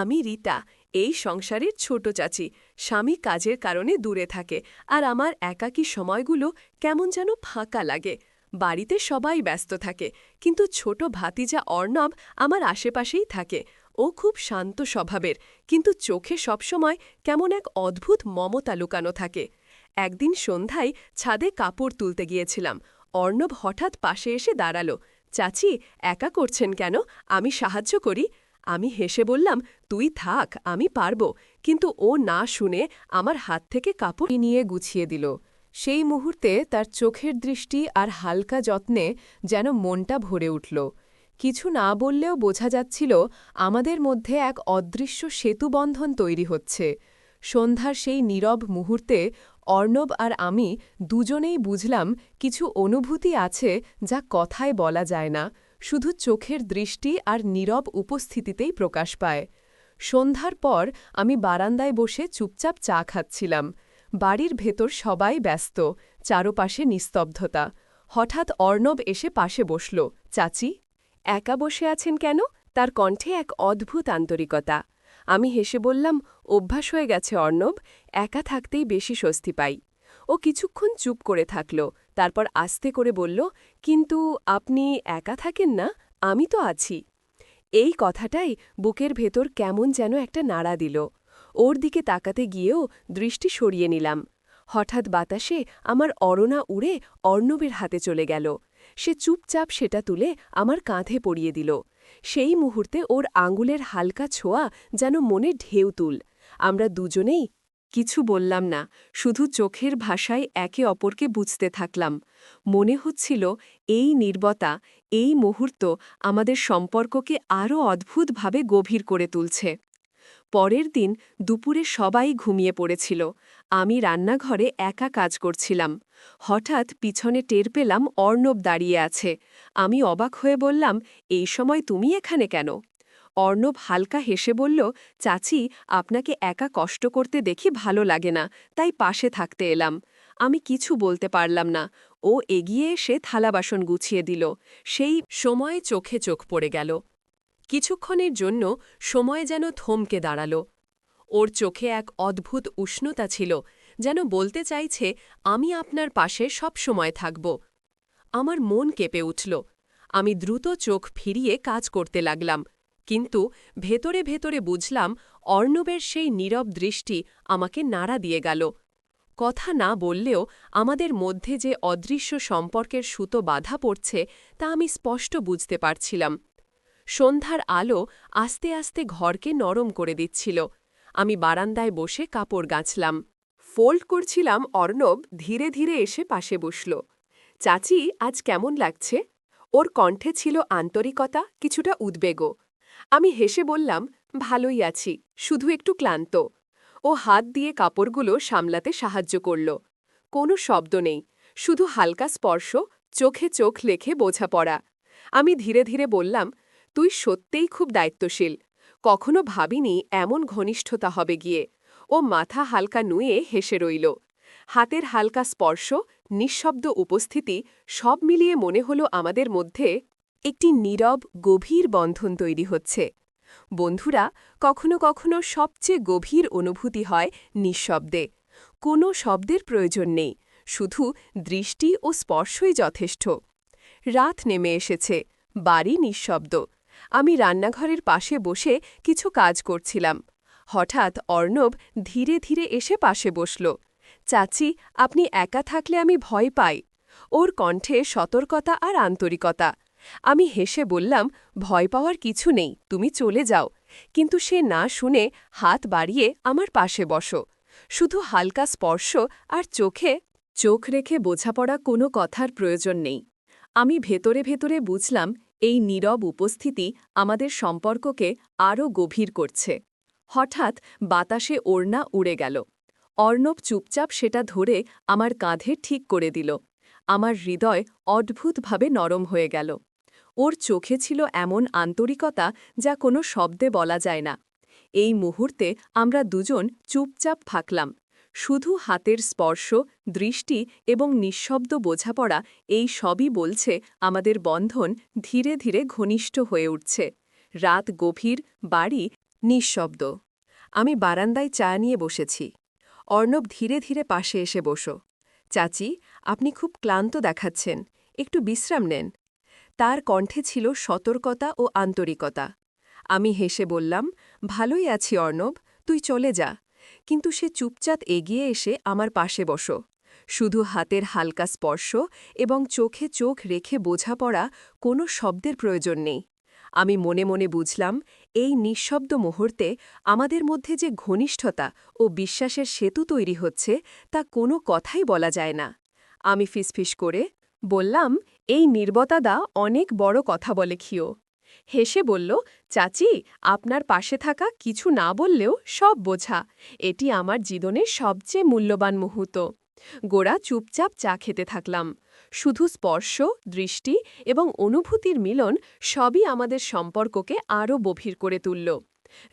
আমি রীতা, এই সংসারের ছোট চাচি। স্বামী কাজের কারণে দূরে থাকে, আর আমার একাকী সময়গুলো কেমন যেন ফাঁকা লাগে। বাড়িতে সবাই ব্যস্ত থাকে, কিন্তু ছোট ভাতিজা অর্ণব আমার আশেপাশেই থাকে। ও খুব শান্ত স্বভাবের, কিন্তু চোখে সবসময় কেমন এক অদ্ভুত মমতা লুকানো থাকে। একদিন সন্ধ্যায় ছাদে কাপড় তুলতে গিয়েছিলাম। অর্ণব হঠাৎ পাশে এসে দাঁড়ালো। চাচি, একা করছেন কেন? আমি সাহায্য করি। আমি হেসে বললাম, তুই থাক, আমি পারব। কিন্তু ও না শুনে আমার হাত থেকে কাপড় নিয়ে গুছিয়ে দিল। সেই মুহূর্তে তার চোখের দৃষ্টি আর হালকা যত্নে যেন মনটা ভরে উঠল। কিছু না বললেও বোঝা যাচ্ছিল আমাদের মধ্যে এক অদৃশ্য সেতুবন্ধন তৈরি হচ্ছে। সন্ধ্যার সেই নীরব মুহূর্তে অর্ণব আর আমি দুজনেই বুঝলাম কিছু অনুভূতি আছে যা কথায় বলা যায় না, শুধু চোখের দৃষ্টি আর নীরব উপস্থিতিতেই প্রকাশ পায়। সন্ধ্যার পর আমি বারান্দায় বসে চুপচাপ চা খাচ্ছিলাম। বাড়ির ভেতর সবাই ব্যস্ত, চারপাশে নিস্তব্ধতা। হঠাৎ অর্ণব এসে পাশে বসল। চাচি, একা বসে আছেন কেন? তার কণ্ঠে এক অদ্ভুত আন্তরিকতা। আমি হেসে বললাম, অভ্যাস হয়ে গেছে অর্ণব, একা থাকতেই বেশি স্বস্তি পাই। ও কিছুক্ষণ চুপ করে থাকল, তারপর আস্তে করে বলল, কিন্তু আপনি একা থাকেন না? আমি তো আছি। এই কথাটাই বুকের ভেতর কেমন যেন একটা নাড়া দিল। ওর দিকে তাকাতে গিয়েও দৃষ্টি সরিয়ে নিলাম। হঠাৎ বাতাসে আমার অরণা উড়ে অর্ণবের হাতে চলে গেল। সে চুপচাপ সেটা তুলে আমার কাঁধে পরিয়ে দিল। সেই মুহূর্তে ওর আঙুলের হালকা ছোঁয়া যেন মনে ঢেউ তুল। আমরা দুজনেই কিছু বললাম না, শুধু চোখের ভাষায় একে অপরকে বুঝতে থাকলাম। মনে হচ্ছিল এই নীরবতা, এই মুহূর্ত আমাদের সম্পর্ককে আরও অদ্ভুতভাবে গভীর করে তুলছে। পরের দিন দুপুরে সবাই ঘুমিয়ে পড়েছিল। আমি রান্নাঘরে একা কাজ করছিলাম। হঠাৎ পিছনে টের পেলাম অর্ণব দাঁড়িয়ে আছে। আমি অবাক হয়ে বললাম, এই সময় তুমি এখানে কেন? অর্ণব হালকা হেসে বলল, চাচি, আপনাকে একা কষ্ট করতে দেখি ভালো লাগে না, তাই পাশে থাকতে এলাম। আমি কিছু বলতে পারলাম না। ও এগিয়ে এসে থালাবাসন গুছিয়ে দিল। সেই সময়ে চোখে চোখ পড়ে গেল। কিছুক্ষণের জন্য সময় যেন থমকে দাঁড়াল। ওর চোখে এক অদ্ভুত উষ্ণতা ছিল, যেন বলতে চাইছে, আমি আপনার পাশে সব সময় থাকব। আমার মন কেঁপে উঠল। আমি দ্রুত চোখ ফিরিয়ে কাজ করতে লাগলাম, কিন্তু ভেতরে ভেতরে বুঝলাম অর্ণবের সেই নীরব দৃষ্টি আমাকে নাড়া দিয়ে গেল। কথা না বললেও আমাদের মধ্যে যে অদৃশ্য সম্পর্কের সুতো বাঁধা পড়ছে তা আমি স্পষ্ট বুঝতে পারছিলাম। সন্ধ্যার আলো আস্তে আস্তে ঘরকে নরম করে দিচ্ছিল। আমি বারান্দায় বসে কাপড় গাঁছলাম। ফোল্ড করছিলাম। অর্ণব ধীরে ধীরে এসে পাশে বসল। চাচি, আজ কেমন লাগছে? ওর কণ্ঠে ছিল আন্তরিকতা, কিছুটা উদ্বেগও। আমি হেসে বললাম, ভালোই আছি, শুধু একটু ক্লান্ত। ও হাত দিয়ে কাপড়গুলো সামলাতে সাহায্য করল। কোনো শব্দ নেই, শুধু হালকা স্পর্শ, চোখে চোখ লেখে বোঝাপড়া। আমি ধীরে ধীরে বললাম, তুই সত্যিই খুব দায়িত্বশীল। কখনো ভাবিনি এমন ঘনিষ্ঠতা হবে গিয়ে। ও মাথা হালকা নুয়ে হেসে রইল। হাতের হালকা স্পর্শ, নিঃশব্দ উপস্থিতি, সব মিলিয়ে মনে হলো আমাদের মধ্যে একটি নীরব গভীর বন্ধন তৈরি হচ্ছে। বন্ধুরা, কখনো কখনো সবচেয়ে গভীর অনুভূতি হয় নিঃশব্দে। কোনো শব্দের প্রয়োজন নেই, শুধু দৃষ্টি ও স্পর্শই যথেষ্ট। রাত নেমে এসেছে, বাড়ি নিঃশব্দ। আমি রান্নাঘরের পাশে বসে কিছু কাজ করছিলাম। হঠাৎ অর্ণব ধীরে ধীরে এসে পাশে বসল। চাচি, আপনি একা থাকলে আমি ভয় পাই। ওর কণ্ঠে সতর্কতা আর আন্তরিকতা। আমি হেসে বললাম, ভয় পাওয়ার কিছু নেই, তুমি চলে যাও। কিন্তু সে না শুনে হাত বাড়িয়ে আমার পাশে বসো। শুধু হালকা স্পর্শ আর চোখে চোখ রেখে বোঝাপড়া, কোনো কথার প্রয়োজন নেই। আমি ভেতরে ভেতরে বুঝলাম এই নীরব উপস্থিতি আমাদের সম্পর্ককে আরও গভীর করছে। হঠাৎ বাতাসে ওড়না উড়ে গেল। অর্ণব চুপচাপ সেটা ধরে আমার কাঁধে ঠিক করে দিল। আমার হৃদয় অদ্ভুতভাবে নরম হয়ে গেল। ওর চোখে ছিল এমন আন্তরিকতা যা কোনো শব্দে বলা যায় না। এই মুহূর্তে আমরা দুজন চুপচাপ থাকলাম। শুধু হাতের স্পর্শ, দৃষ্টি এবং নিঃশব্দ বোঝাপড়া, এই সবই বলছে আমাদের বন্ধন ধীরে ধীরে ঘনিষ্ঠ হয়ে উঠছে। রাত গভীর, বাড়ি নিঃশব্দ। আমি বারান্দায় চা নিয়ে বসেছি। অর্ণব ধীরে ধীরে পাশে এসে বসো। চাচি, আপনি খুব ক্লান্ত দেখাচ্ছেন, একটু বিশ্রাম নেন। তার কণ্ঠে ছিল সতর্কতা ও আন্তরিকতা। আমি হেসে বললাম, ভালোই আছি অর্ণব, তুই চলে যা। কিন্তু সে চুপচাপ এগিয়ে এসে আমার পাশে বসো। শুধু হাতের হালকা স্পর্শ এবং চোখে চোখ রেখে বোঝাপড়া, কোনো শব্দের প্রয়োজন নেই। আমি মনে মনে বুঝলাম, এই নিঃশব্দ মুহূর্তে আমাদের মধ্যে যে ঘনিষ্ঠতা ও বিশ্বাসের সেতু তৈরি হচ্ছে, তা কোনো কথাই বলা যায় না। আমি ফিসফিস করে বললাম, এই নির্বতাদা অনেক বড় কথা বলে খিও। হেসে বলল, চাচি, আপনার পাশে থাকা কিছু না বললেও সব বোঝা। এটি আমার জীবনের সবচেয়ে মূল্যবান মুহূর্ত। গোরা চুপচাপ চা খেতে থাকলাম। শুধু স্পর্শ, দৃষ্টি এবং অনুভূতির মিলন সবই আমাদের সম্পর্ককে আরও গভীর করে তুলল।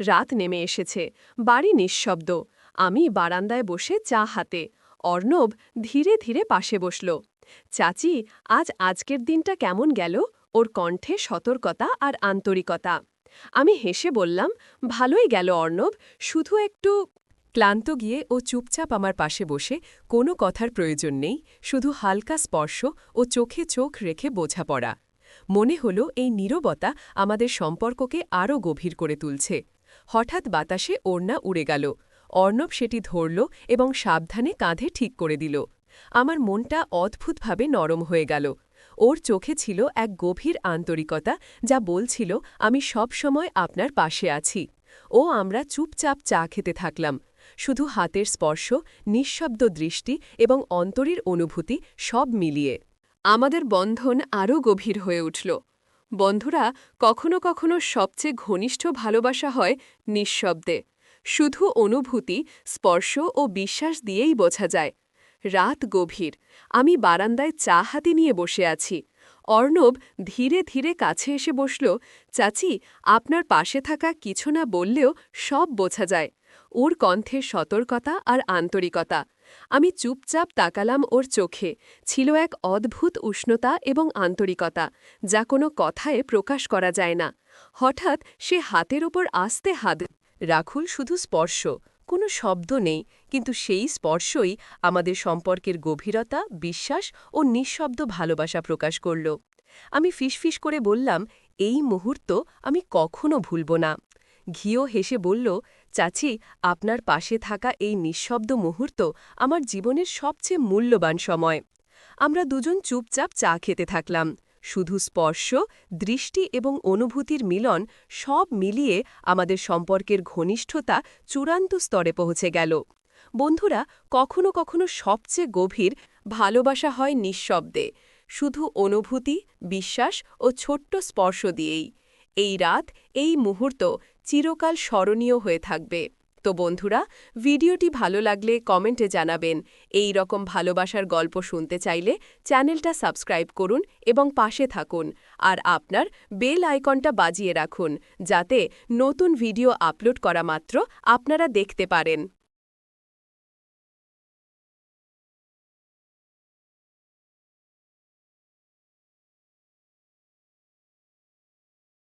রাত নেমে এসেছে, বাড়ি নিঃশব্দ। আমি বারান্দায় বসে চা হাতে। অর্ণব ধীরে ধীরে পাশে বসল। চাচি, আজকের দিনটা কেমন গেল? ওর কণ্ঠে সতর্কতা আর আন্তরিকতা। আমি হেসে বললাম, ভালোই গেল অর্ণব, শুধু একটু ক্লান্ত গিয়ে ও চুপচাপ আমার পাশে বসে কোনো কথার প্রয়োজন নেই, শুধু হালকা স্পর্শ ও চোখে চোখ রেখে বোঝাপড়া। মনে হল এই নীরবতা আমাদের সম্পর্ককে আরও গভীর করে তুলছে। হঠাৎ বাতাসে ওড়না উড়ে গেল। অর্ণব সেটি ধরল এবং সাবধানে কাঁধে ঠিক করে দিল। আমার মনটা অদ্ভুতভাবে নরম হয়ে গেল। ওর চোখে ছিল এক গভীর আন্তরিকতা, যা বলছিল, আমি সব সময় আপনার পাশে আছি। আমরা চুপচাপ চা খেতে থাকলাম। শুধু হাতের স্পর্শ, নিঃশব্দ দৃষ্টি এবং অন্তরের অনুভূতি সব মিলিয়ে আমাদের বন্ধন আরও গভীর হয়ে উঠল। বন্ধুরা, কখনো কখনো সবচেয়ে ঘনিষ্ঠ ভালোবাসা হয় নিঃশব্দে। শুধু অনুভূতি, স্পর্শ ও বিশ্বাস দিয়েই বোঝা যায়। রাত গভীর। আমি বারান্দায় চা হাতে নিয়ে বসে আছি। অর্ণব ধীরে ধীরে কাছে এসে বসল। চাচি, আপনার পাশে থাকা কিছু না বললেও সব বোঝা যায়। ওর কণ্ঠে সতর্কতা আর আন্তরিকতা। আমি চুপচাপ তাকালাম ওর চোখে। ছিল এক অদ্ভুত উষ্ণতা এবং আন্তরিকতা, যা কোনো কথায় প্রকাশ করা যায় না। হঠাৎ সে হাতের ওপর আস্তে হাত রাখুল, শুধু স্পর্শ, কোনো শব্দ নেই, কিন্তু সেই স্পর্শই আমাদের সম্পর্কের গভীরতা, বিশ্বাস ও নিঃশব্দ ভালোবাসা প্রকাশ করল। আমি ফিসফিস করে বললাম, এই মুহূর্ত আমি কখনো ভুলব না। ঘিও হেসে বলল, চাচি, আপনার পাশে থাকা এই নিঃশব্দ মুহূর্ত আমার জীবনের সবচেয়ে মূল্যবান সময়। আমরা দুজন চুপচাপ চা খেতে থাকলাম। শুধু স্পর্শ, দৃষ্টি এবং অনুভূতির মিলন সব মিলিয়ে আমাদের সম্পর্কের ঘনিষ্ঠতা চূড়ান্ত স্তরে পৌঁছে গেল। বন্ধুরা, কখনো কখনো সবচেয়ে গভীর ভালোবাসা হয় নিঃশব্দে, শুধু অনুভূতি, বিশ্বাস ও ছোট্ট স্পর্শ দিয়েই। এই রাত, এই মুহূর্ত চিরকাল স্মরণীয় হয়ে থাকবে। তো বন্ধুরা, ভিডিওটি ভালো লাগলে কমেন্টে জানাবেন। এই রকম ভালোবাসার গল্প শুনতে চাইলে চ্যানেলটা সাবস্ক্রাইব করুন এবং পাশে থাকুন। আর আপনার বেল আইকনটা বাজিয়ে রাখুন, যাতে নতুন ভিডিও আপলোড করা মাত্র আপনারা দেখতে পারেন।